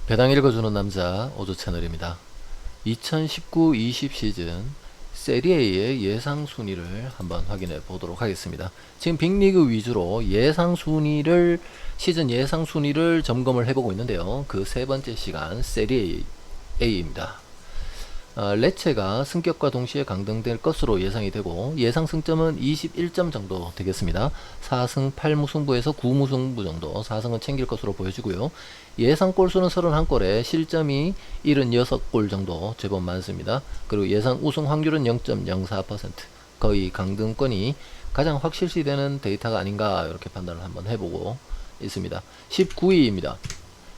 배당 읽어주는 남자 오조 채널입니다. 2019-20 시즌 세리에의 예상 순위를 한번 확인해 보도록 하겠습니다. 지금 빅리그 위주로 예상 순위를 시즌 예상 순위를 점검을 해보고 있는데요. 그 세 번째 시간 세리에 A입니다. 레체가 승격과 동시에 강등될 것으로 예상이 되고 예상 승점은 21점 정도 되겠습니다. 4승 8무승부에서 9무승부 정도 4승은 챙길 것으로 보여지고요. 예상 골수는 31골에 실점이 76골 정도 제법 많습니다. 그리고 예상 우승 확률은 0.04%, 거의 강등권이 가장 확실시되는 데이터가 아닌가 이렇게 판단을 한번 해보고 있습니다. 19위입니다.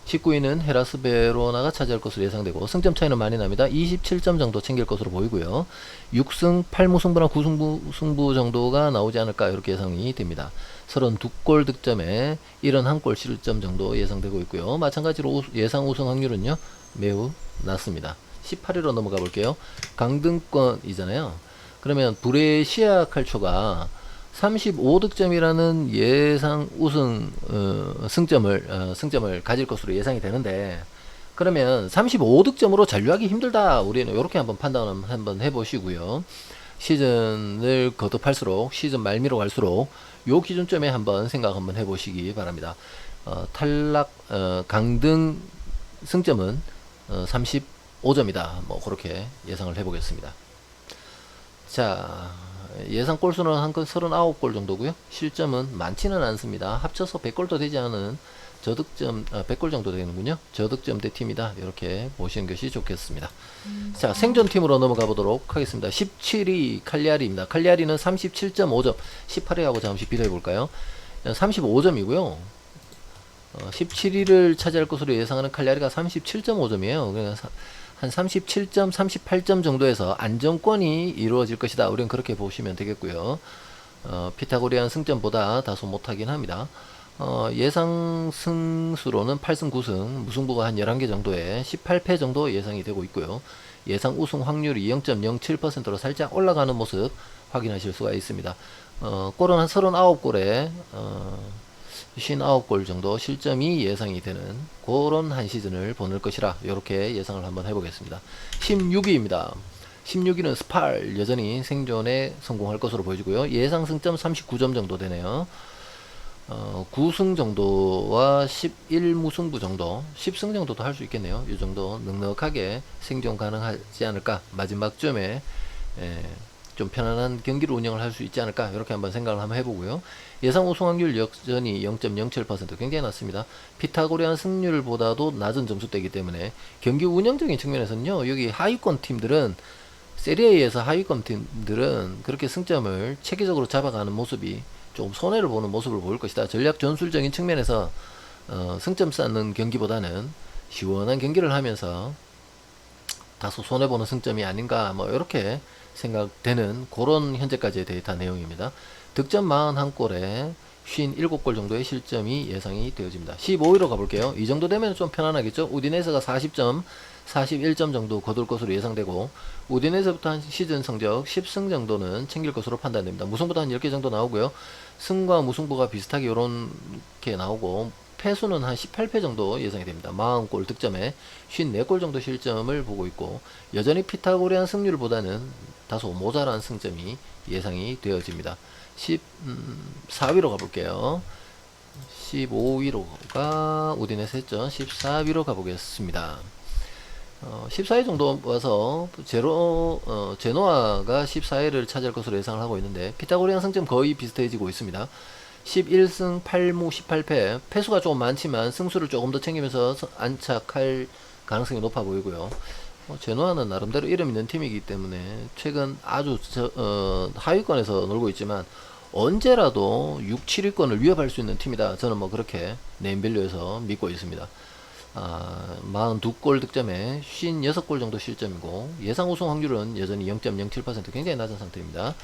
19위는 헤라스 베로나가 차지할 것으로 예상되고 승점 차이는 많이 납니다. 27점 정도 챙길 것으로 보이고요. 6승 8무승부나 9승부 정도가 나오지 않을까 이렇게 예상이 됩니다. 32골 득점에 71골 실점 정도 예상되고 있고요. 마찬가지로 예상 우승 확률은요 매우 낮습니다. 18위로 넘어가 볼게요. 강등권이잖아요. 그러면 브레시아 칼초가 35득점이라는 예상 우승 승점을 가질 것으로 예상이 되는데, 그러면 35득점으로 잔류하기 힘들다, 우리는 이렇게 한번 판단을 한번 해보시고요. 시즌을 거듭할수록 시즌 말미로 갈수록 요 기준점에 한번 생각 한번 해보시기 바랍니다. 탈락 강등 승점은 35점이다 뭐 그렇게 예상을 해보겠습니다. 자, 예상 골수는 한 건 39골 정도고요. 실점은 많지는 않습니다. 합쳐서 100골도 되지 않은 저득점, 100골 정도 되는군요. 저득점대 팀이다, 이렇게 보시는 것이 좋겠습니다. 자, 생존팀으로 넘어가 보도록 하겠습니다. 17위 칼리아리입니다. 칼리아리는 37.5점, 18위하고 잠시 비교해 볼까요? 35점이고요. 17위를 차지할 것으로 예상하는 칼리아리가 37.5점이에요. 그러니까 한 37점, 38점 정도에서 안정권이 이루어질 것이다. 우리는 그렇게 보시면 되겠고요. 피타고리안 승점보다 다소 못하긴 합니다. 예상 승수로는 8승 9승, 무승부가 한 11개 정도에 18패 정도 예상이 되고 있고요. 예상 우승 확률이 0.07%로 살짝 올라가는 모습 확인하실 수가 있습니다. 골은 한 39골에 59골 정도 실점이 예상이 되는 그런 한 시즌을 보낼 것이라 이렇게 예상을 한번 해보겠습니다. 16위입니다. 16위는 스팔, 여전히 생존에 성공할 것으로 보여지고요. 예상 승점 39점 정도 되네요. 9승 정도와 11무승부 정도, 10승 정도도 할 수 있겠네요. 이 정도 넉넉하게 생존 가능하지 않을까, 마지막쯤에 좀 편안한 경기를 운영을 할 수 있지 않을까, 이렇게 한번 생각을 한번 해보고요. 예상 우승 확률 여전히 0.07%, 굉장히 낮습니다. 피타고리안 승률보다도 낮은 점수대이기 때문에 경기 운영적인 측면에서는요, 여기 하위권 팀들은, 세리에에서 하위권 팀들은 그렇게 승점을 체계적으로 잡아가는 모습이 조금 손해를 보는 모습을 보일 것이다. 전략 전술적인 측면에서 승점 쌓는 경기보다는 시원한 경기를 하면서 다소 손해보는 승점이 아닌가, 뭐 이렇게 생각되는 그런 현재까지의 데이터 내용입니다. 득점 41골에 57골 정도의 실점이 예상이 되어집니다. 15위로 가볼게요. 이 정도 되면 좀 편안하겠죠. 우디네스가 40점, 41점 정도 거둘 것으로 예상되고, 우디네스부터 한 시즌 성적 10승 정도는 챙길 것으로 판단됩니다. 무승부도 한 10개 정도 나오고요. 승과 무승부가 비슷하게 요렇게 나오고, 패수는 한 18패 정도 예상이 됩니다. 40골 득점에 54골 정도 실점을 보고 있고, 여전히 피타고리안 승률보다는 다소 모자란 승점이 예상이 되어집니다. 14위로 가볼게요. 15위로가 우디네스 했죠. 14위로 가보겠습니다. 14위 정도 와서 제노아가 14위를 차지할 것으로 예상을 하고 있는데, 피타고리안 승점 거의 비슷해지고 있습니다. 11승 8무 18패, 패수가 조금 많지만 승수를 조금 더 챙기면서 안착할 가능성이 높아 보이고요. 제노아는 나름대로 이름 있는 팀이기 때문에 최근 아주 하위권에서 놀고 있지만 언제라도 6, 7위권을 위협할 수 있는 팀이다. 저는 뭐 그렇게 네임밸류에서 믿고 있습니다. 42골 득점에 56골 정도 실점이고, 예상 우승 확률은 여전히 0.07%, 굉장히 낮은 상태입니다.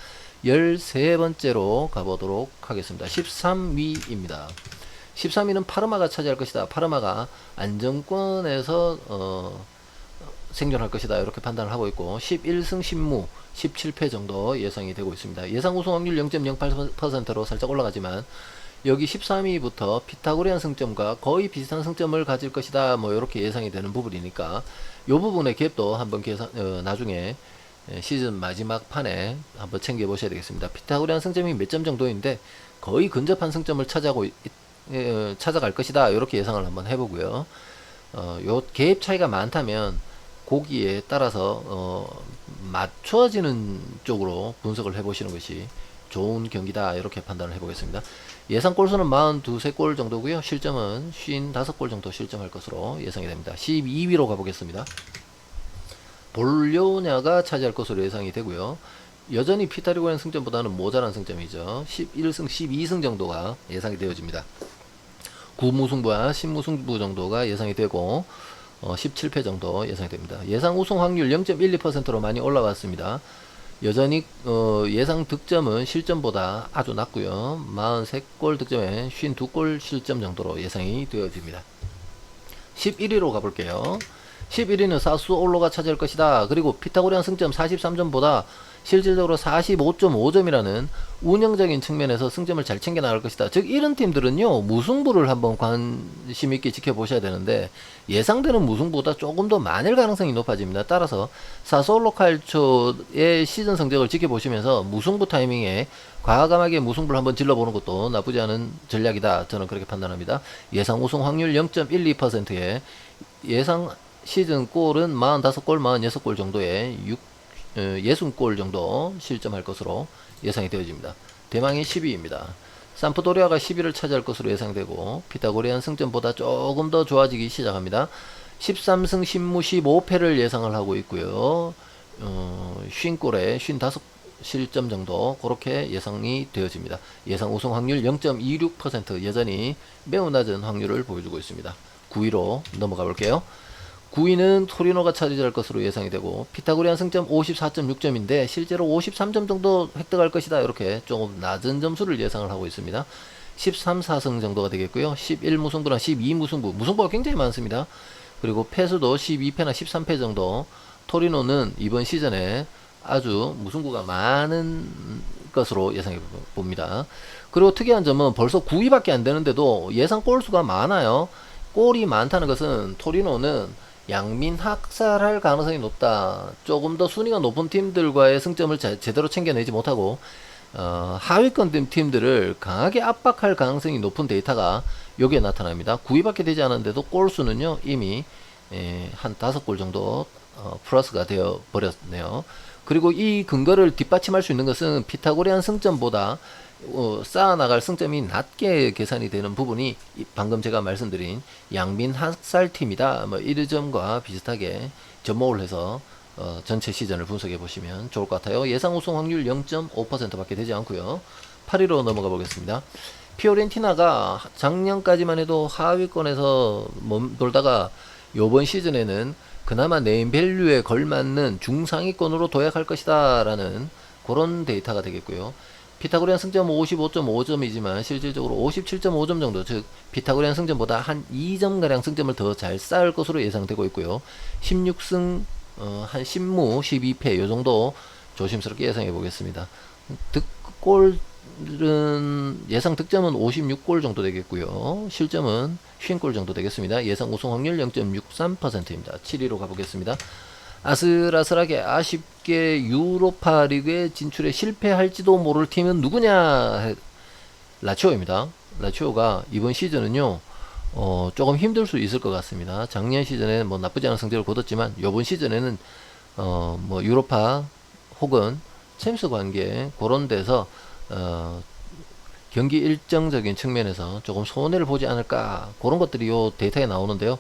13번째로 가보도록 하겠습니다. 13위입니다. 13위는 파르마가 차지할 것이다. 파르마가 안정권에서 생존할 것이다, 이렇게 판단을 하고 있고, 11승 10무 17패 정도 예상이 되고 있습니다. 예상 우승 확률 0.08%로 살짝 올라가지만 여기 13위부터 피타고리안 승점과 거의 비슷한 승점을 가질 것이다. 뭐 이렇게 예상이 되는 부분이니까 요 부분의 갭도 한번 나중에 시즌 마지막 판에 한번 챙겨 보셔야 되겠습니다. 피타고리안 승점이 몇 점 정도인데 거의 근접한 승점을 찾아갈 것이다. 이렇게 예상을 한번 해보고요. 요 갭 차이가 많다면 고기에 따라서 맞춰지는 쪽으로 분석을 해보시는 것이 좋은 경기다. 이렇게 판단을 해보겠습니다. 예상 골수는 42~43골 정도고요. 실점은 55골 정도 실점할 것으로 예상이 됩니다. 12위로 가보겠습니다. 볼료냐가 차지할 것으로 예상이 되고요. 여전히 피타고리안 승점보다는 모자란 승점이죠. 11승 12승 정도가 예상이 되어집니다. 9무승부와 10무승부 정도가 예상이 되고 17패 정도 예상이 됩니다. 예상 우승 확률 0.12%로 많이 올라왔습니다. 여전히 예상 득점은 실점보다 아주 낮고요. 43골 득점에 52골 실점 정도로 예상이 되어집니다. 11위로 가볼게요. 11위는 사수올로가 차지할 것이다. 그리고 피타고리안 승점 43점보다 실질적으로 45.5점이라는 운영적인 측면에서 승점을 잘 챙겨 나갈 것이다. 즉 이런 팀들은요 무승부를 한번 관심 있게 지켜보셔야 되는데 예상되는 무승부보다 조금 더 많을 가능성이 높아집니다. 따라서 사소올로 칼초의 시즌 성적을 지켜보시면서 무승부 타이밍에 과감하게 무승부를 한번 질러보는 것도 나쁘지 않은 전략이다. 저는 그렇게 판단합니다. 예상 우승 확률 0.12%에 예상 시즌 골은 45골, 46골 정도의 60골 정도 실점할 것으로 예상이 되어집니다. 대망이 10위입니다. 삼프도리아가 10위를 차지할 것으로 예상되고 피타고리안 승점보다 조금 더 좋아지기 시작합니다. 13승 10무 15패를 예상을 하고 있고요. 50골에 55 실점 정도 그렇게 예상이 되어집니다. 예상 우승 확률 0.26% 여전히 매우 낮은 확률을 보여주고 있습니다. 9위로 넘어가 볼게요. 9위는 토리노가 차지할 것으로 예상이 되고 피타고리안 승점 54.6점인데 실제로 53점 정도 획득할 것이다. 이렇게 조금 낮은 점수를 예상을 하고 있습니다. 13, 4승 정도가 되겠고요. 11무승부나 12무승부 무승부가 굉장히 많습니다. 그리고 패수도 12패나 13패 정도. 토리노는 이번 시즌에 아주 무승부가 많은 것으로 예상해 봅니다. 그리고 특이한 점은 벌써 9위밖에 안 되는데도 예상 골수가 많아요. 골이 많다는 것은 토리노는 양민 학살할 가능성이 높다. 조금 더 순위가 높은 팀들과의 승점을 제대로 챙겨내지 못하고 하위권 팀들을 강하게 압박할 가능성이 높은 데이터가 여기에 나타납니다. 9위밖에 되지 않았는데도 골수는요 이미 한 5골 정도 플러스가 되어 버렸네요. 그리고 이 근거를 뒷받침할 수 있는 것은 피타고리안 승점보다 쌓아나갈 승점이 낮게 계산이 되는 부분이 방금 제가 말씀드린 양민 학살팀이다. 뭐 이 점과 비슷하게 접목을 해서 전체 시즌을 분석해 보시면 좋을 것 같아요. 예상 우승 확률 0.5% 밖에 되지 않고요. 8위로 넘어가 보겠습니다. 피오렌티나가 작년까지만 해도 하위권에서 멈돌다가 요번 시즌에는 그나마 네임밸류에 걸맞는 중상위권으로 도약할 것이다 라는 그런 데이터가 되겠고요. 피타고리안 승점 55.5점이지만 실질적으로 57.5점 정도, 즉 피타고리안 승점보다 한 2점가량 승점을 더 잘 쌓을 것으로 예상되고 있고요. 16승 한 10무 12패 요정도 조심스럽게 예상해 보겠습니다. 득골은 예상 득점은 56골 정도 되겠고요. 실점은 50골 정도 되겠습니다. 예상 우승 확률 0.63%입니다. 7위로 가보겠습니다. 아슬아슬하게 아쉽게 유로파 리그에 진출에 실패할지도 모를 팀은 누구냐? 라치오입니다. 라치오가 이번 시즌은요 조금 힘들 수 있을 것 같습니다. 작년 시즌에 뭐 나쁘지 않은 성적을 거뒀지만 이번 시즌에는 뭐 유로파 혹은 챔스 관계 그런 데서 경기 일정적인 측면에서 조금 손해를 보지 않을까, 그런 것들이 요 데이터에 나오는데요.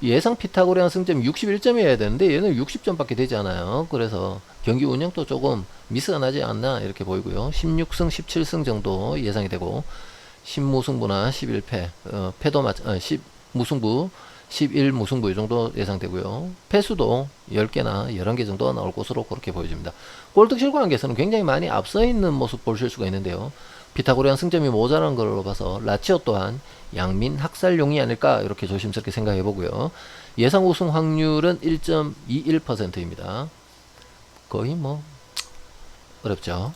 예상 피타고리안 승점이 61점이어야 되는데 얘는 60점밖에 되지 않아요. 그래서 경기 운영도 조금 미스가 나지 않나 이렇게 보이고요. 16승 17승 정도 예상이 되고 10무승부나 11패 패도 10무승부 11무승부 이 정도 예상되고요. 패수도 10개나 11개 정도 나올 것으로 그렇게 보여집니다. 골득실 관계에서는 굉장히 많이 앞서 있는 모습 보실 수가 있는데요. 피타고리안 승점이 모자란 걸로 봐서 라치오 또한 양민 학살용이 아닐까 이렇게 조심스럽게 생각해 보고요. 예상 우승 확률은 1.21%입니다. 거의 뭐 어렵죠.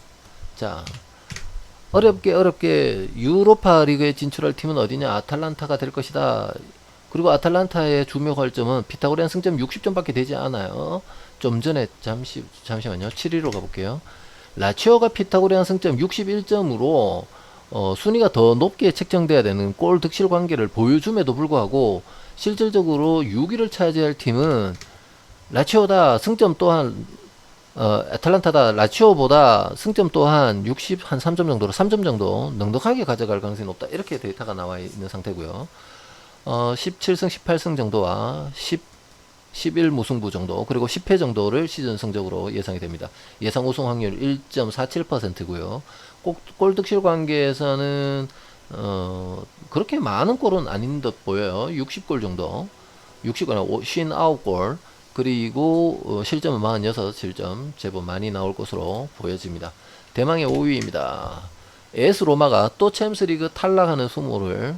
자, 어렵게 유로파 리그에 진출할 팀은 어디냐? 아탈란타가 될 것이다. 그리고 아탈란타의 주요 관점은 피타고리안 승점 60점밖에 되지 않아요. 좀 전에 잠시만요. 7위로 가볼게요. 라치오가 피타고리안 승점 61점으로 순위가 더 높게 책정돼야 되는 골 득실 관계를 보여줌에도 불구하고 실질적으로 6위를 차지할 팀은 라치오다. 승점 또한 아탈란타다. 라치오보다 승점 또한 한 3점 정도로 3점 정도 넉넉하게 가져갈 가능성이 높다. 이렇게 데이터가 나와 있는 상태고요. 17승 18승 정도와 11 무승부 정도, 그리고 10패 정도를 시즌 성적으로 예상이 됩니다. 예상 우승 확률 1.47%고요. 골 득실 관계에서는 그렇게 많은 골은 아닌 듯 보여요. 60골 정도, 59골, 그리고 실점은 46 실점, 제법 많이 나올 것으로 보여집니다. 대망의 5위입니다. AS 로마가 또 챔스리그 탈락하는 수모를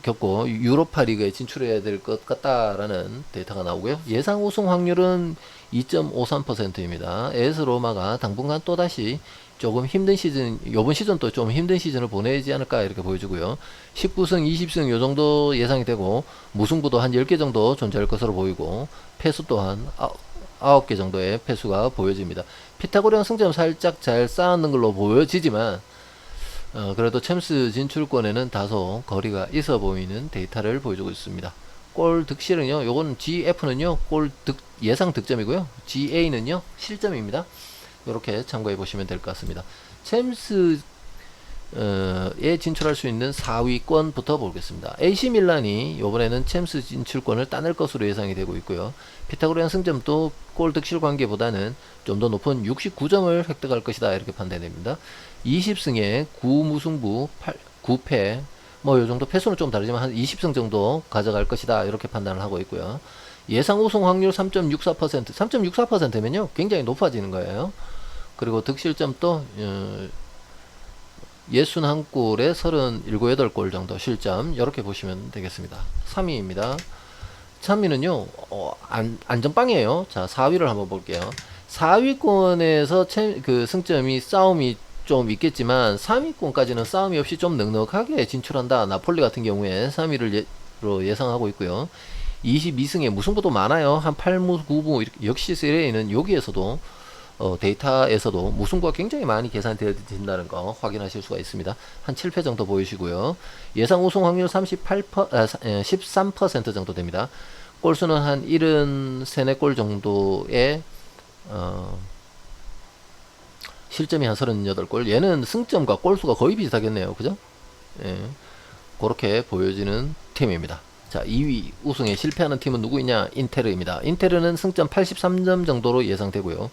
겪고 유로파 리그에 진출해야 될 것 같다라는 데이터가 나오고요. 예상 우승 확률은 2.53%입니다. AS 로마가 당분간 또다시 조금 힘든 시즌, 이번 시즌도 좀 힘든 시즌을 보내지 않을까 이렇게 보여주고요. 19승, 20승 요 정도 예상이 되고 무승부도 한 10개 정도 존재할 것으로 보이고 패수 또한 9개 정도의 패수가 보여집니다. 피타고리안 승점 살짝 잘 쌓는 걸로 보여지지만 그래도 챔스 진출권에는 다소 거리가 있어 보이는 데이터를 보여주고 있습니다. 골 득실은요, 요건 GF는요, 예상 득점이고요. GA는요, 실점입니다. 이렇게 참고해 보시면 될 것 같습니다. 챔스에 진출할 수 있는 4위권부터 보겠습니다. AC 밀란이 이번에는 챔스 진출권을 따낼 것으로 예상이 되고 있고요. 피타고리안 승점도 골 득실 관계보다는 좀 더 높은 69점을 획득할 것이다 이렇게 판단됩니다. 20승에 9무승부 9패, 뭐 요정도 패수는 좀 다르지만 한 20승 정도 가져갈 것이다 이렇게 판단을 하고 있고요. 예상 우승 확률 3.64%, 3.64%면요 굉장히 높아지는 거예요. 그리고 득실점도 61골에 37, 8골 정도 실점, 이렇게 보시면 되겠습니다. 3위입니다. 3위는요 안전빵이에요. 자, 4위를 한번 볼게요. 4위권에서 그 승점이 싸움이 좀 있겠지만 3위권까지는 싸움이 없이 좀 넉넉하게 진출한다. 나폴리 같은 경우에 3위를 예상하고 있고요. 22승에 무승부도 많아요. 한 8무 9무 역시 세리에는 여기에서도 데이터에서도 무승부가 굉장히 많이 계산되어진다는 거 확인하실 수가 있습니다. 한 7패 정도 보이시고요. 예상 우승 확률 13% 정도 됩니다. 골수는 한 73, 4골 정도의 실점이 한 38골. 얘는 승점과 골수가 거의 비슷하겠네요. 그죠? 예, 그렇게 보여지는 팀입니다. 자, 2위 우승에 실패하는 팀은 누구이냐? 인테르입니다. 인테르는 승점 83점 정도로 예상되고요.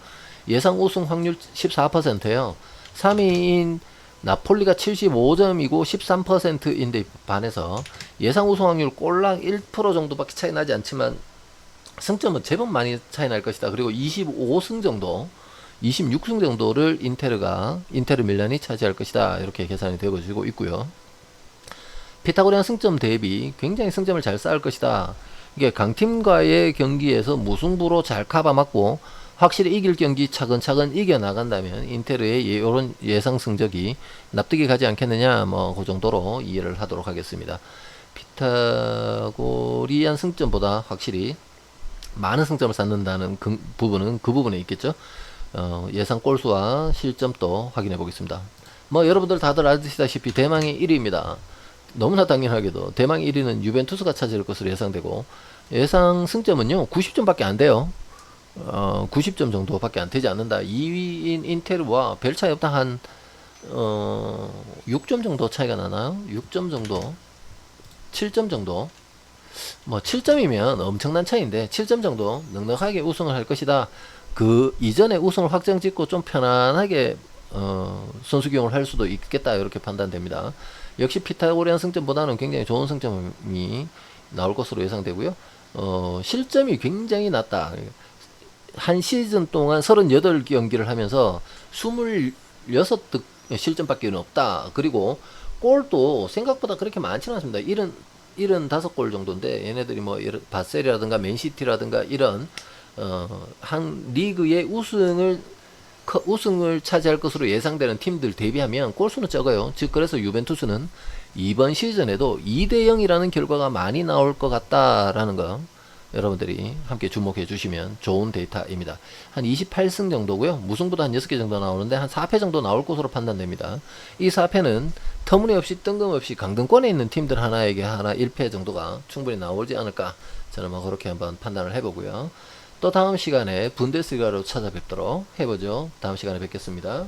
예상 우승 확률 14%예요. 3위인 나폴리가 75점이고 13%인데 반해서 예상 우승 확률 꼴랑 1% 정도밖에 차이 나지 않지만 승점은 제법 많이 차이 날 것이다. 그리고 25승 정도, 26승 정도를 인테르 밀란이 차지할 것이다. 이렇게 계산이 되어지고 있고요. 피타고리안 승점 대비 굉장히 승점을 잘 쌓을 것이다. 이게 강팀과의 경기에서 무승부로 잘 카바맞고 확실히 이길 경기 차근차근 이겨나간다면 인테르의 이런 예상 성적이 납득이 가지 않겠느냐, 뭐 그 정도로 이해를 하도록 하겠습니다. 피타고리안 승점보다 확실히 많은 승점을 쌓는다는 부분은 그 부분에 있겠죠. 예상 골수와 실점도 확인해 보겠습니다. 뭐 여러분들 다들 아시다시피 대망의 1위입니다. 너무나 당연하게도 대망 1위는 유벤투스가 차지할 것으로 예상되고 예상 승점은요 90점밖에 안 돼요. 90점 정도밖에 안 되지 않는다. 2위인 인테르와 별 차이 없다. 한 6점 정도 차이가 나나요? 6점 정도, 7점 정도. 뭐 7점이면 엄청난 차이인데 7점 정도 넉넉하게 우승을 할 것이다. 그 이전에 우승을 확정 짓고 좀 편안하게 선수 기용을 할 수도 있겠다. 이렇게 판단됩니다. 역시 피타고리안 승점보다는 굉장히 좋은 승점이 나올 것으로 예상되고요. 실점이 굉장히 낮다. 한 시즌 동안 38경기를 하면서 26득 실점밖에 없다. 그리고 골도 생각보다 그렇게 많지는 않습니다. 75골 정도인데 얘네들이 뭐 바셀이라든가 맨시티라든가 이런 한 리그의 우승을 우승을 차지할 것으로 예상되는 팀들 대비하면 골수는 적어요. 즉 그래서 유벤투스는 이번 시즌에도 2대 0이라는 결과가 많이 나올 것 같다라는 거 여러분들이 함께 주목해 주시면 좋은 데이터입니다. 한 28승 정도고요. 무승부도 한 6개 정도 나오는데 한 4패 정도 나올 것으로 판단됩니다. 이 4패는 터무니없이 뜬금없이 강등권에 있는 팀들 하나에게 하나 1패 정도가 충분히 나오지 않을까, 저는 뭐 그렇게 한번 판단을 해보고요. 또 다음 시간에 분데스리가로 찾아뵙도록 해보죠. 다음 시간에 뵙겠습니다.